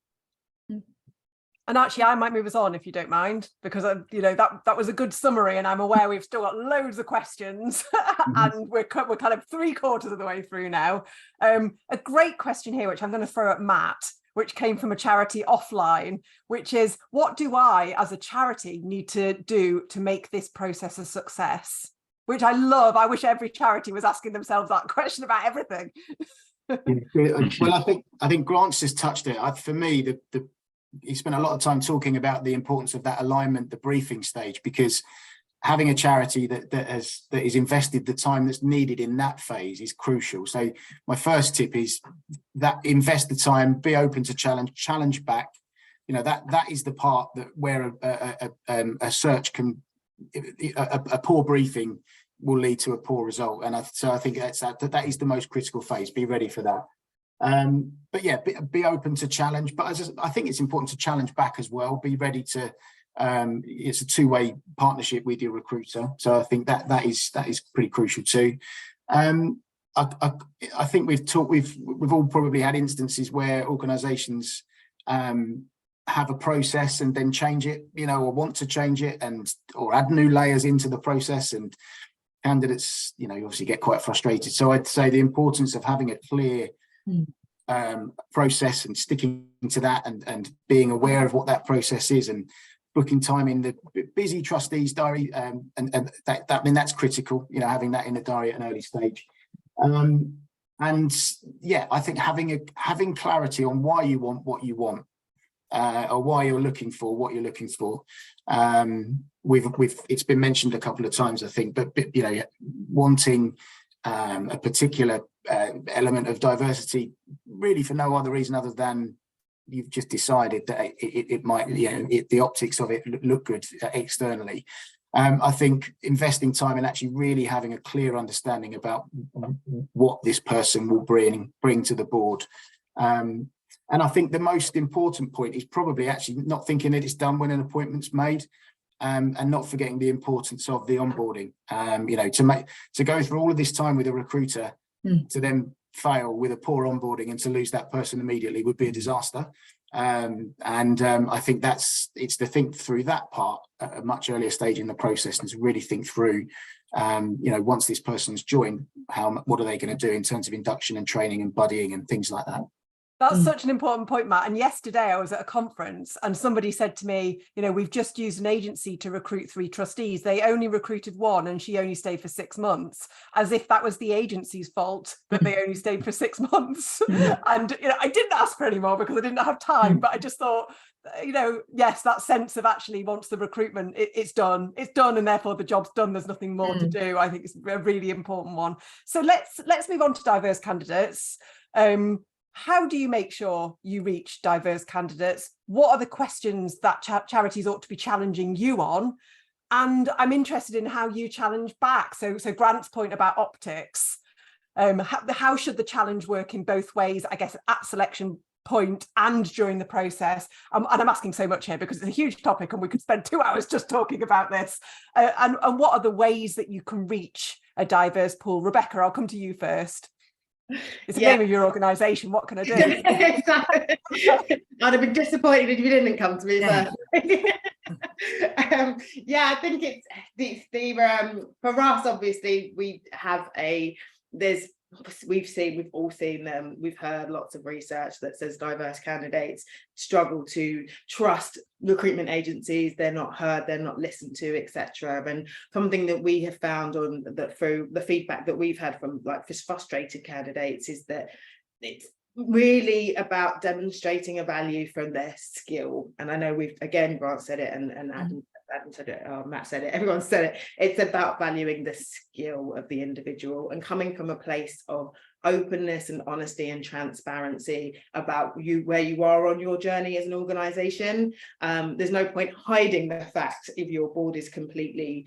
And actually, I might move us on if you don't mind, because that was a good summary, and I'm aware we've still got loads of questions, and we're kind of 3/4 of the way through now. A great question here, which I'm going to throw at Matt, which came from a charity offline, which is, what do I, as a charity, need to do to make this process a success? Which I love. I wish every charity was asking themselves that question about everything. Well, I think Grant's just touched it. For me, he spent a lot of time talking about the importance of that alignment, the briefing stage, because having a charity that is invested the time that's needed in that phase is crucial. So my first tip is that invest the time, be open to challenge back. That is the part where a search can, a poor briefing will lead to a poor result. And so I think that is the most critical phase. Be ready for that. But yeah, be open to challenge, but I think it's important to challenge back as well. Be ready to, it's a two-way partnership with your recruiter. So I think that is pretty crucial too. I think we've all probably had instances where organisations have a process and then change it, or want to change it or add new layers into the process. And candidates, you obviously get quite frustrated. So I'd say the importance of having a clear process and sticking to that, and being aware of what that process is, and booking time in the busy trustees diary, and that, I mean, that's critical, having that in the diary at an early stage. And yeah, I think having clarity on why you want what you want, or why you're looking for what you're looking for. It's been mentioned a couple of times, I think, but wanting a particular element of diversity really for no other reason other than you've just decided that it might, the optics of it look good externally. I think investing time in actually really having a clear understanding about what this person will bring to the board. And I think the most important point is probably actually not thinking that it's done when an appointment's made, and not forgetting the importance of the onboarding. To go through all of this time with a recruiter to then fail with a poor onboarding and to lose that person immediately would be a disaster. I think it's to think through that part at a much earlier stage in the process, and to really think through, once this person's joined, what are they going to do in terms of induction and training and buddying and things like that. That's such an important point, Matt. And yesterday I was at a conference and somebody said to me, we've just used an agency to recruit 3 trustees. They only recruited 1 and she only stayed for 6 months, as if that was the agency's fault that they only stayed for 6 months. And, I didn't ask for any more because I didn't have time, but I just thought, yes, that sense of actually once the recruitment, it's done, and therefore the job's done. There's nothing more to do. I think it's a really important one. So let's move on to diverse candidates. How do you make sure you reach diverse candidates? What are the questions that charities ought to be challenging you on? And I'm interested in how you challenge back. So Grant's point about optics, how should the challenge work in both ways, I guess, at selection point and during the process? And I'm asking so much here because it's a huge topic and we could spend 2 hours just talking about this. And what are the ways that you can reach a diverse pool? Rebecca, I'll come to you first. It's the name of your organisation. What can I do? Exactly. I'd have been disappointed if you didn't come to me first. I think it's the for us, obviously we have we've all seen them. We've heard lots of research that says diverse candidates struggle to trust recruitment agencies. They're not heard, they're not listened to, etc. And something that we have found through the feedback that we've had from frustrated candidates is that it's really about demonstrating a value from their skill. And I know Grant said it, and Adam said it, Matt said it, everyone said it. It's about valuing the skill of the individual and coming from a place of openness and honesty and transparency about where you are on your journey as an organisation. There's no point hiding the fact if your board is completely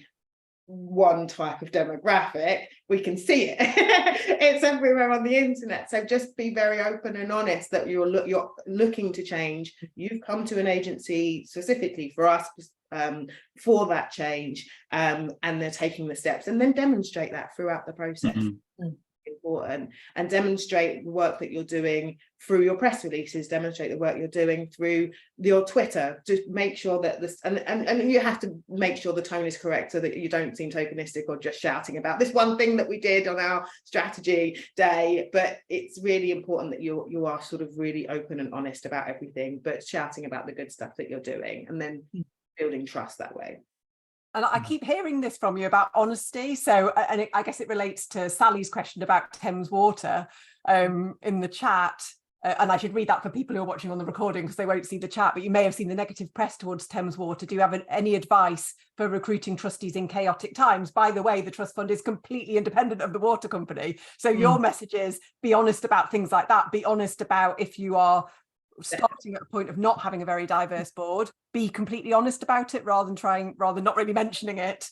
one type of demographic. We can see it. It's everywhere on the internet. So just be very open and honest that you're looking to change. You've come to an agency specifically for us for that change, and they're taking the steps, and then demonstrate that throughout the process. Important, and demonstrate the work that you're doing through your press releases, demonstrate the work you're doing through your Twitter. Just make sure that this, and you have to make sure the tone is correct so that you don't seem tokenistic or just shouting about this one thing that we did on our strategy day. But it's really important that you are sort of really open and honest about everything, but shouting about the good stuff that you're doing, and then building trust that way. And I keep hearing this from you about honesty. So, and I guess it relates to Sally's question about Thames Water in the chat. And I should read that for people who are watching on the recording because they won't see the chat, but you may have seen the negative press towards Thames Water. Do you have any advice for recruiting trustees in chaotic times? By the way, the trust fund is completely independent of the water company. So your message is be honest about things like that. Be honest about if you are starting at a point of not having a very diverse board, be completely honest about it rather than not really mentioning it.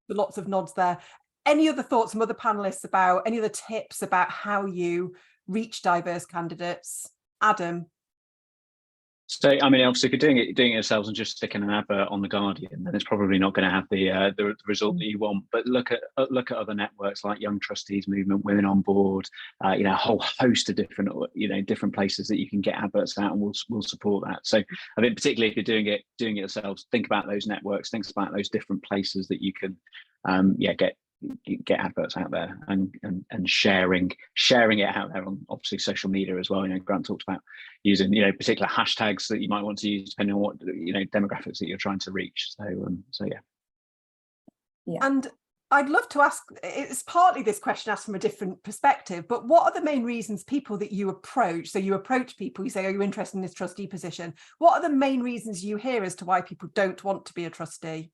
Lots of nods there. Any other thoughts from other panelists about any other tips about how you reach diverse candidates? Adam? So, I mean, obviously, if you're doing it yourselves and just sticking an advert on the Guardian, then it's probably not going to have the result that you want. But look at other networks like Young Trustees Movement, Women on Board, a whole host of different places that you can get adverts out, and we'll support that. So, I think particularly if you're doing it yourselves, think about those networks, think about those different places that you can yeah, get adverts out there and sharing it out there on obviously social media as well. You know, Grant talked about using, you know, particular hashtags that you might want to use depending on what, you know, demographics that you're trying to reach. So yeah. And I'd love to ask, it's partly this question asked from a different perspective, but what are the main reasons people that you approach? So you approach people, you say, are you interested in this trustee position? What are the main reasons you hear as to why people don't want to be a trustee?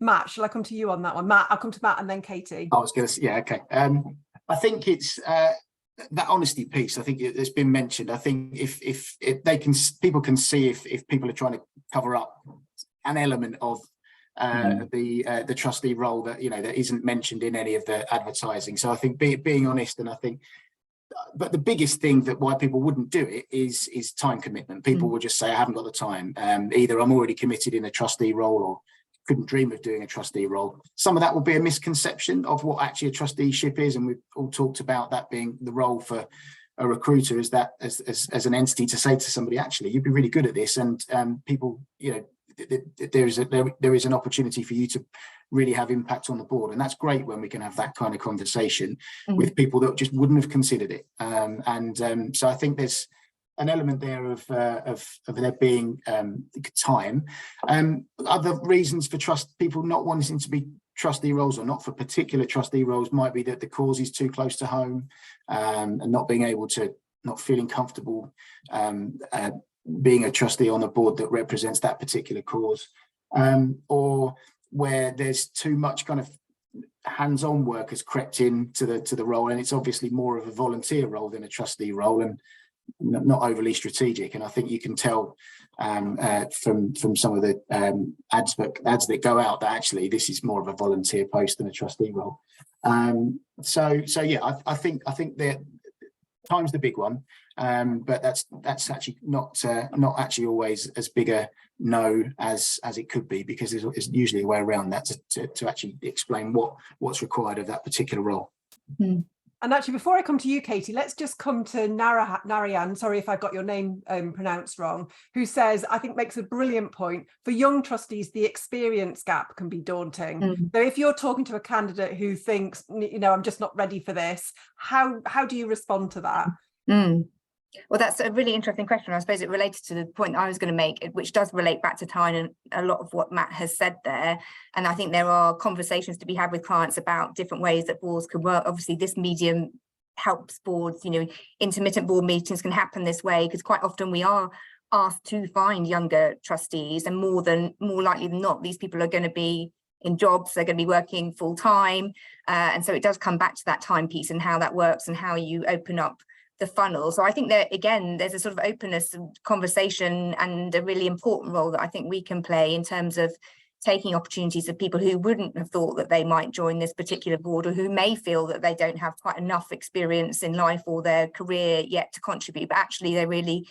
Matt, shall I come to you on that one? Matt, I'll come to Matt and then Katie. I was going to say, yeah, okay. I think it's that honesty piece. I think it's been mentioned. I think if they can, people can see if people are trying to cover up an element of the trustee role that, you know, that isn't mentioned in any of the advertising. So I think being honest, and I think, but the biggest thing that why people wouldn't do it is time commitment. People will just say, I haven't got the time. Either I'm already committed in a trustee role, or couldn't dream of doing a trustee role. Some of that will be a misconception of what actually a trusteeship is, and we've all talked about that being the role for a recruiter, is that as an entity to say to somebody, actually, you'd be really good at this, and people, you know, there is an opportunity for you to really have impact on the board, and that's great when we can have that kind of conversation with people that just wouldn't have considered it. So I think there's an element there of there being time. Other reasons for people not wanting to be trustee roles, or not for particular trustee roles, might be that the cause is too close to home, and not feeling comfortable being a trustee on a board that represents that particular cause, or where there's too much kind of hands-on work has crept into the role, and it's obviously more of a volunteer role than a trustee role, and not overly strategic. And I think you can tell from some of the ads that go out that actually this is more of a volunteer post than a trustee role. So yeah, I think that time's the big one, but that's actually not actually always as big a no as it could be, because there's usually a way around that to actually explain what's required of that particular role. And actually, before I come to you, Katie, let's just come to Narayan, sorry if I got your name pronounced wrong, who says, I think makes a brilliant point. For young trustees, the experience gap can be daunting. So if you're talking to a candidate who thinks, you know, I'm just not ready for this, how do you respond to that? Well, that's a really interesting question. I suppose it related to the point I was going to make, which does relate back to time and a lot of what Matt has said there. And I think there are conversations to be had with clients about different ways that boards can work. Obviously, this medium helps boards, you know, intermittent board meetings can happen this way, because quite often we are asked to find younger trustees, and more likely than not, these people are going to be in jobs, they're going to be working full time. And so it does come back to that time piece and how that works and how you open up the funnel. So I think that, again, there's a sort of openness and conversation and a really important role that I think we can play in terms of taking opportunities of people who wouldn't have thought that they might join this particular board, or who may feel that they don't have quite enough experience in life or their career yet to contribute, but actually they really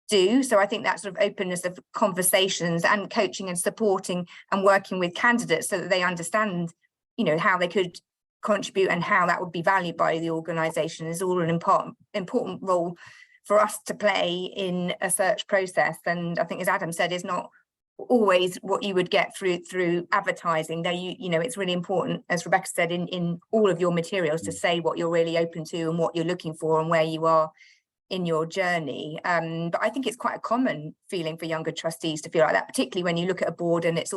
do. So I think that sort of openness of conversations and coaching and supporting and working with candidates so that they understand, you know, how they could contribute and how that would be valued by the organisation is all an important role for us to play in a search process. And I think, as Adam said, is not always what you would get through advertising. Though you know, it's really important, as Rebecca said, in all of your materials to say what you're really open to and what you're looking for and where you are in your journey. But I think it's quite a common feeling for younger trustees to feel like that, particularly when you look at a board and it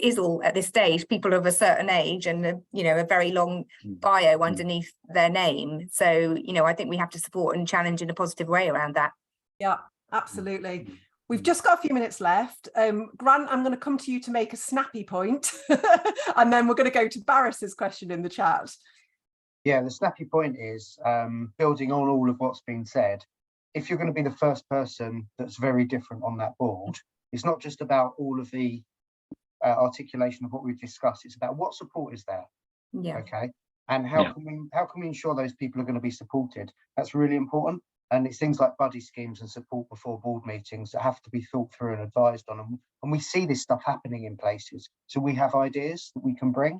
is all at this stage people of a certain age and you know, a very long bio underneath their name. So, you know, I think we have to support and challenge in a positive way around that. Yeah, absolutely. We've just got a few minutes left. Grant, I'm going to come to you to make a snappy point, and then we're going to go to Barris's question in the chat. Yeah, the snappy point is building on all of what's been said. If you're going to be the first person that's very different on that board, it's not just about all of the articulation of what we've discussed. It's about what support is there. Yeah. Okay. And how can we ensure those people are going to be supported? That's really important. And it's things like buddy schemes and support before board meetings that have to be thought through and advised on. And we see this stuff happening in places. So we have ideas that we can bring.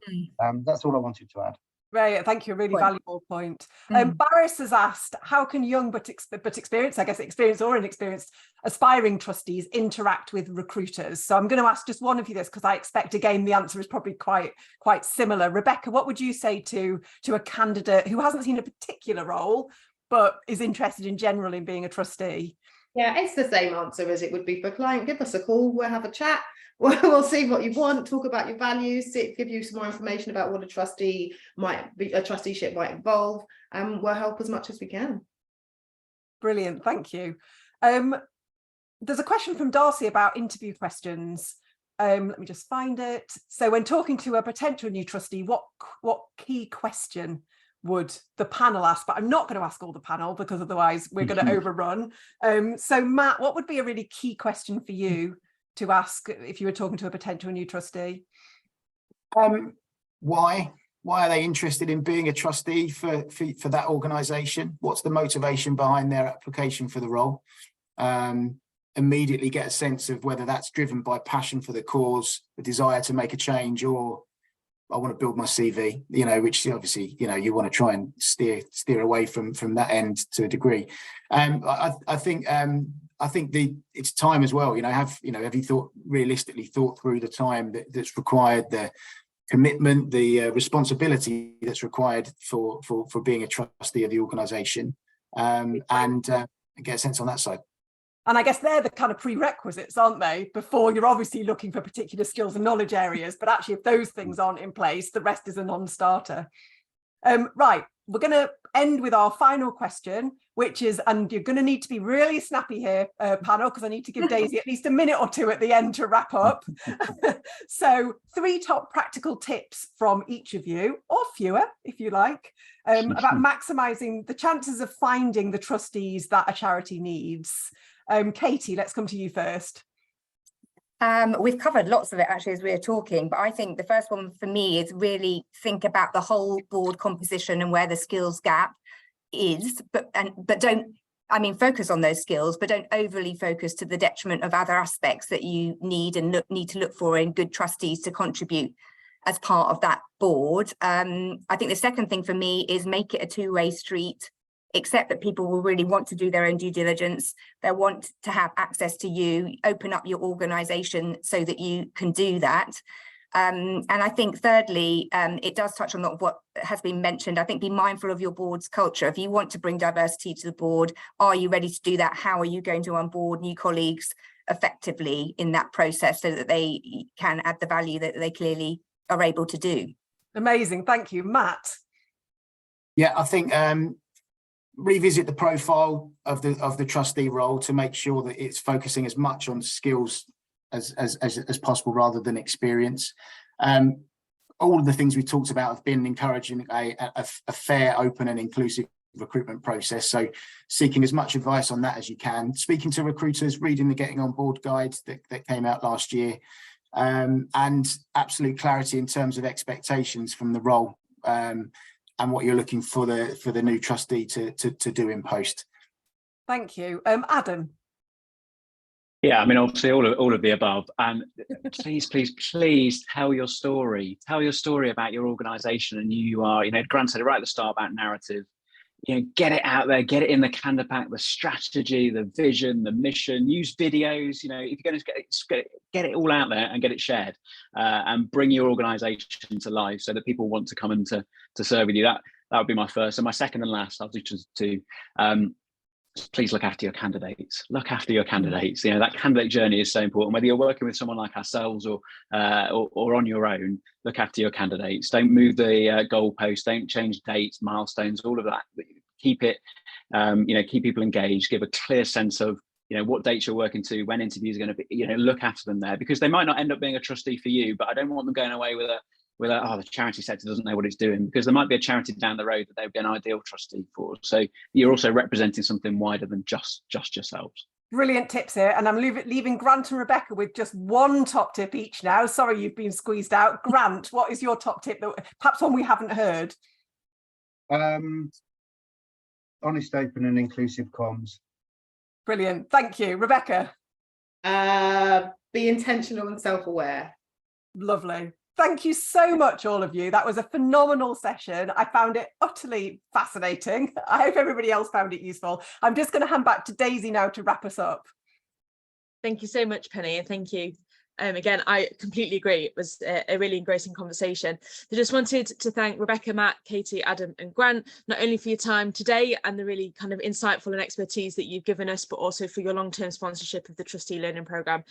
That's all I wanted to add. Right, thank you. A really valuable point. Barris has asked, how can young but experienced, I guess experienced or inexperienced, aspiring trustees interact with recruiters? So I'm going to ask just one of you this, because I expect, again, the answer is probably quite similar. Rebecca, what would you say to a candidate who hasn't seen a particular role, but is interested in general in being a trustee? Yeah, it's the same answer as it would be for a client. Give us a call, we'll have a chat. We'll see what you want, talk about your values, give you some more information about what a trustee might be, a trusteeship might involve, and we'll help as much as we can. Brilliant, thank you. There's a question from Darcy about interview questions. Let me just find it. So when talking to a potential new trustee, what key question would the panel ask? But I'm not going to ask all the panel, because otherwise we're going to overrun. So Matt, what would be a really key question for you to ask if you were talking to a potential new trustee? Why are they interested in being a trustee for that organisation? What's the motivation behind their application for the role? Immediately get a sense of whether that's driven by passion for the cause, the desire to make a change, or I want to build my CV, which obviously, you want to try and steer away from that end to a degree. I think it's time as well. Have you realistically thought through the time that's required, the commitment, the responsibility that's required for being a trustee of the organisation, and get a sense on that side. And I guess they're the kind of prerequisites, aren't they? Before you're obviously looking for particular skills and knowledge areas, but actually if those things aren't in place, the rest is a non-starter. Right, we're going to end with our final question, which is, and you're going to need to be really snappy here, panel, because I need to give Daisy at least a minute or two at the end to wrap up. So 3 top practical tips from each of you, or fewer if you like, about maximising the chances of finding the trustees that a charity needs. Katie, let's come to you first. We've covered lots of it actually as we were talking, but I think the first one for me is really think about the whole board composition and where the skills gap is, but don't, focus on those skills, but don't overly focus to the detriment of other aspects that you need to look for in good trustees to contribute as part of that board. I think the second thing for me is make it a two-way street. Accept that people will really want to do their own due diligence. They want to have access to you, open up your organisation so that you can do that. And I think thirdly, it does touch on a lot of what has been mentioned. I think be mindful of your board's culture. If you want to bring diversity to the board, are you ready to do that? How are you going to onboard new colleagues effectively in that process so that they can add the value that they clearly are able to do? Amazing, thank you. Matt? Yeah, I think revisit the profile of the trustee role to make sure that it's focusing as much on skills as possible rather than experience. All of the things we talked about have been encouraging a fair, open and inclusive recruitment process. So seeking as much advice on that as you can, speaking to recruiters, reading the Getting On Board guide that came out last year, and absolute clarity in terms of expectations from the role. And what you're looking for the new trustee to do in post. Thank you. Adam? Yeah, obviously all of the above. And please tell your story. Tell your story about your organisation, and you are, Grant said it right at the start about narrative. Get it out there, get it in the calendar pack, the strategy, the vision, the mission, use videos, if you're going to get it all out there and get it shared, and bring your organisation to life so that people want to come and to serve with you. That would be my first. And my second and last, I'll do to please look after your candidates. Look after your candidates. That candidate journey is so important. Whether you're working with someone like ourselves or on your own, look after your candidates. Don't move the goalposts. Don't change dates, milestones, all of that. Keep it, keep people engaged. Give a clear sense of what dates you're working to, when interviews are going to be. Look after them there, because they might not end up being a trustee for you, but I don't want them going away with the charity sector doesn't know what it's doing, because there might be a charity down the road that they would be an ideal trustee for. So you're also representing something wider than just yourselves. Brilliant tips here, and I'm leaving Grant and Rebecca with just one top tip each now. Sorry, you've been squeezed out. Grant, what is your top tip, perhaps one we haven't heard? Honest, open and inclusive comms. Brilliant, thank you. Rebecca? Be intentional and self-aware. Lovely. Thank you so much, all of you. That was a phenomenal session. I found it utterly fascinating. I hope everybody else found it useful. I'm just going to hand back to Daisy now to wrap us up. Thank you so much, Penny, and thank you. Again, I completely agree. It was a really engrossing conversation. I just wanted to thank Rebecca, Matt, Katie, Adam and Grant, not only for your time today and the really kind of insightful and expertise that you've given us, but also for your long-term sponsorship of the Trustee Learning Programme.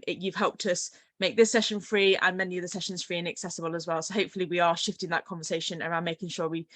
You've helped us make this session free and many of the sessions free and accessible as well. So hopefully we are shifting that conversation around making sure we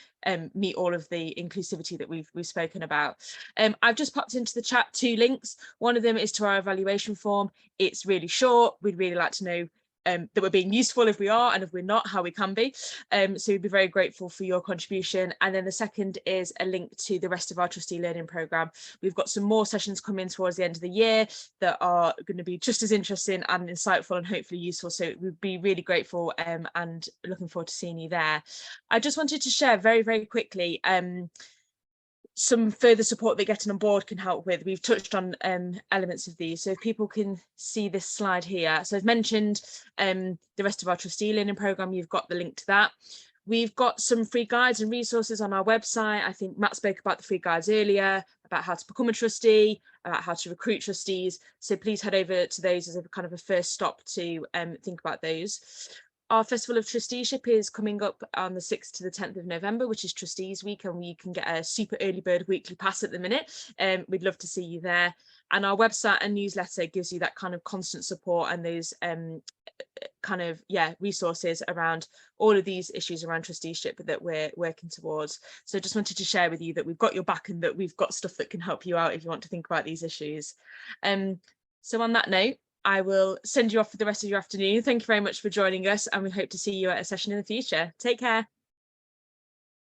meet all of the inclusivity that we've spoken about. I've just popped into the chat 2 links. One of them is to our evaluation form. It's really short. We'd really like to know that we're being useful if we are, and if we're not, how we can be. So we'd be very grateful for your contribution. And then the second is a link to the rest of our Trustee Learning Programme. We've got some more sessions coming towards the end of the year that are going to be just as interesting and insightful and hopefully useful. So we'd be really grateful and looking forward to seeing you there. I just wanted to share very, very quickly some further support that getting on board can help with. We've touched on elements of these, so if people can see this slide here. So I've mentioned the rest of our Trustee Learning Programme. You've got the link to that. We've got some free guides and resources on our website. I think Matt spoke about the free guides earlier, about how to become a trustee, about how to recruit trustees. So please head over to those as a kind of a first stop to think about those. Our Festival of Trusteeship is coming up on the 6th to the 10th of November, which is Trustees Week, and you can get a super early bird weekly pass at the minute. We'd love to see you there. And our website and newsletter gives you that kind of constant support and those resources around all of these issues around trusteeship that we're working towards. So just wanted to share with you that we've got your back and that we've got stuff that can help you out if you want to think about these issues. So on that note, I will send you off for the rest of your afternoon. Thank you very much for joining us, and we hope to see you at a session in the future. Take care.